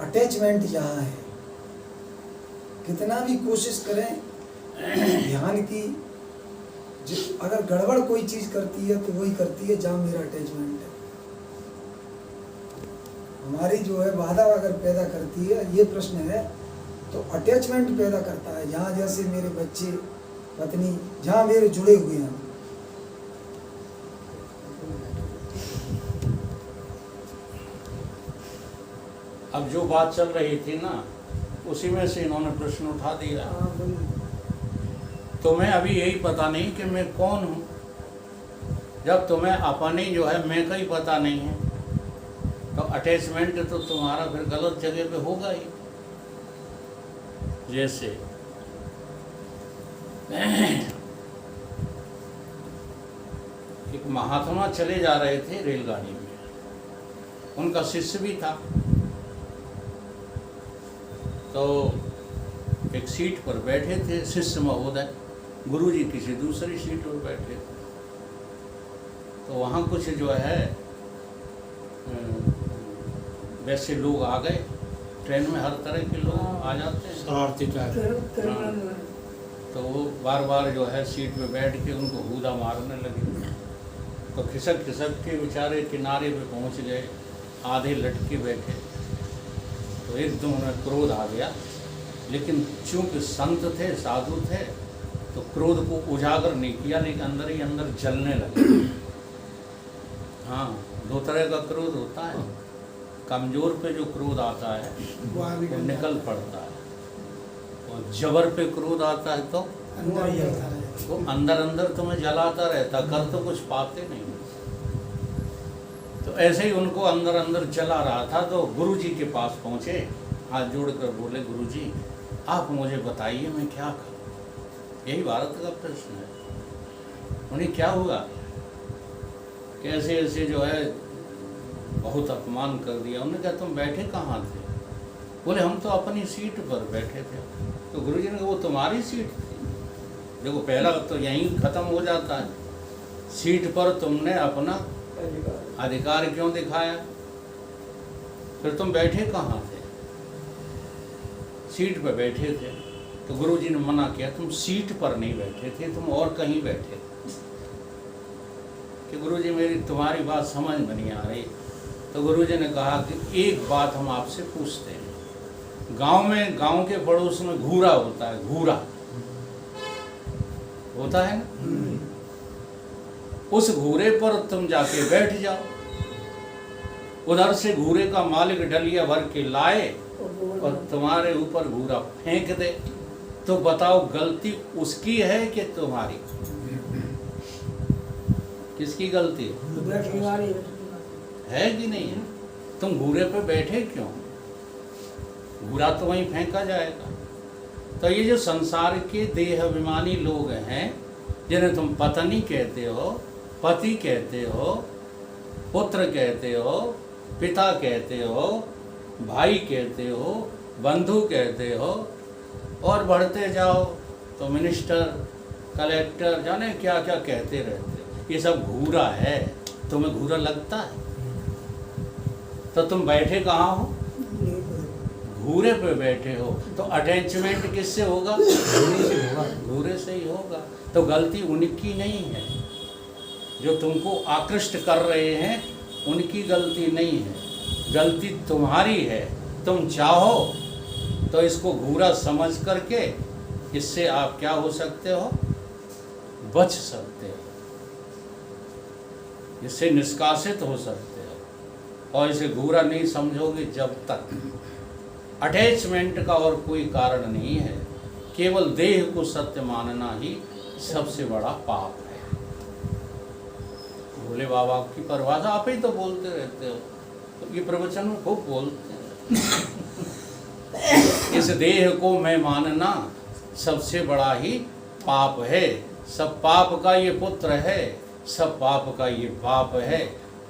Attachment यहाँ है। कितना भी कोशिश करें ध्यान की, अगर गड़बड़ कोई चीज करती है तो वही करती है जहाँ मेरा अटैचमेंट है। हमारी जो है बाधा अगर पैदा करती है, ये प्रश्न है, तो अटैचमेंट पैदा करता है। जहाँ जैसे मेरे बच्चे, पत्नी, जहाँ मेरे जुड़े हुए हैं। अब जो बात चल रही थी ना, उसी में से इन्होंने प्रश्न उठा दिया। तुम्हें अभी यही पता नहीं कि मैं कौन हूँ। जब तुम्हें अपनी जो है मैं का ही पता नहीं है, तो अटैचमेंट तो तुम्हारा फिर गलत जगह पे होगा ही। जैसे एक महात्मा चले जा रहे थे रेलगाड़ी में, उनका शिष्य भी था। तो एक सीट पर बैठे थे शिष्य महोदय, गुरुजी किसी दूसरी सीट पर बैठे थे। तो वहाँ कुछ जो है वैसे लोग आ गए। ट्रेन में हर तरह के लोग आ जाते हैं, शरारती टाइप। तो वो बार बार जो है सीट पे बैठ के उनको हूदा मारने लगे। तो खिसक खिसक के बेचारे किनारे पे पहुंच गए, आधे लटके बैठे। तो एकदम उन्हें क्रोध आ गया, लेकिन चूंकि संत थे, साधु थे, तो क्रोध को उजागर नहीं किया, लेकिन अंदर ही अंदर जलने लगे। हाँ, दो तरह का क्रोध होता है। कमजोर पे जो क्रोध आता है वो निकल पड़ता है, और जबर पे क्रोध आता है तो वो अंदर अंदर तुम्हें जलाता रहता, कर तो कुछ पाते नहीं। तो ऐसे ही उनको अंदर अंदर जला रहा था। तो गुरुजी के पास पहुँचे, हाथ जोड़कर बोले, गुरुजी आप मुझे बताइए मैं क्या करूं। यही भारत का प्रश्न है। उन्हें क्या हुआ, कैसे ऐसे जो है बहुत अपमान कर दिया। उन्होंने कहा तुम बैठे कहाँ थे? बोले हम तो अपनी सीट पर बैठे थे। तो गुरुजी ने कहा वो तुम्हारी सीट थी? देखो पहला तो यहीं खत्म हो जाता है। सीट पर तुमने अपना अधिकार क्यों दिखाया? फिर तुम बैठे कहाँ थे? सीट पर बैठे थे। तो गुरुजी ने मना किया, तुम सीट पर नहीं बैठे थे, तुम और कहीं बैठे थे। कि गुरुजी मेरी तुम्हारी बात समझ में नहीं आ रही। तो गुरुजी ने कहा कि एक बात हम आपसे पूछते हैं। गांव के पड़ोस में घूरा होता है, घूरा होता है ना, उस घूरे पर तुम जाके बैठ जाओ। उधर से घूरे का मालिक डलिया भर के लाए और तुम्हारे ऊपर घूरा फेंक दे, तो बताओ गलती उसकी है कि तुम्हारी? किसकी गलती है कि नहीं है? तुम घूरे पे बैठे क्यों? घूरा तो वहीं फेंका जाएगा। तो ये जो संसार के देह अभिमानी लोग हैं, जिन्हें तुम पत्नी कहते हो, पति कहते हो, पुत्र कहते हो, पिता कहते हो, भाई कहते हो, बंधु कहते हो, और बढ़ते जाओ तो मिनिस्टर, कलेक्टर, जाने क्या क्या कहते रहते हो। ये सब घूरा है। तुम्हें घूरा लगता है? तो तुम बैठे कहाँ हो? घूरे पे बैठे हो। तो अटैचमेंट किससे होगा? घूरे से ही होगा। तो गलती उनकी नहीं है। जो तुमको आकृष्ट कर रहे हैं उनकी गलती नहीं है, गलती तुम्हारी है। तुम चाहो तो इसको घूरा समझ करके इससे आप क्या हो सकते हो? बच सकते हो, इससे निष्कासित हो सकते हो। और इसे घूरा नहीं समझोगे जब तक। अटैचमेंट का और कोई कारण नहीं है, केवल देह को सत्य मानना ही सबसे बड़ा पाप है। भोले बाबा की परिभाषा आप ही तो बोलते रहते हो, तो ये प्रवचन में खूब बोलते हैं। इस देह को मैं मानना सबसे बड़ा ही पाप है। सब पाप का ये पुत्र है, सब पाप का ये बाप है।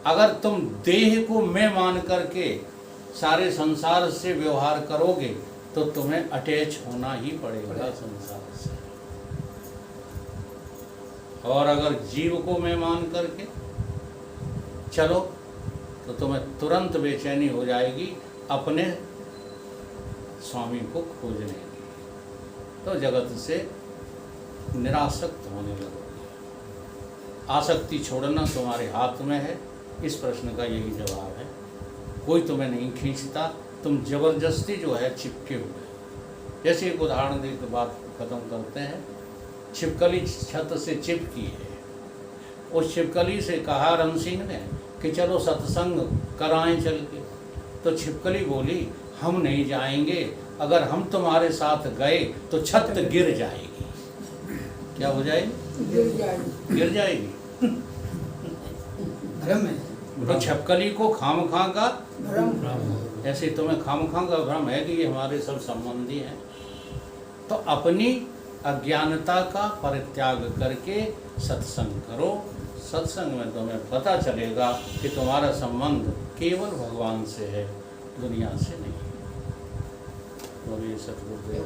अगर तुम देह को मैं मान करके सारे संसार से व्यवहार करोगे तो तुम्हें अटैच होना ही पड़ेगा संसार से। और अगर जीव को मैं मान करके चलो तो तुम्हें तुरंत बेचैनी हो जाएगी अपने स्वामी को खोजने की, तो जगत से निरासक्त होने लगोगे। आसक्ति छोड़ना तुम्हारे हाथ में है, इस प्रश्न का यही जवाब है। कोई तुम्हें नहीं खींचता, तुम जबरदस्ती जो है चिपके हुए। जैसे एक उदाहरण दे के बात खत्म करते हैं। छिपकली छत से चिपकी है, उस छिपकली से कहा रण सिंह ने कि चलो सत्संग कराएं चल के। तो छिपकली बोली हम नहीं जाएंगे, अगर हम तुम्हारे साथ गए तो छत गिर जाएगी। क्या हो जाएगी? गिर जाएगी। भ्रम है। तो छिपकली को खामखा का भ्रम। ऐसे तुम्हें खामखा का भ्रम है कि ये हमारे सब संबंधी हैं। तो अपनी अज्ञानता का परित्याग करके सत्संग करो। सत्संग में तुम्हें पता चलेगा कि तुम्हारा संबंध केवल भगवान से है, दुनिया से नहीं। बोलिए सतगुरुदेव।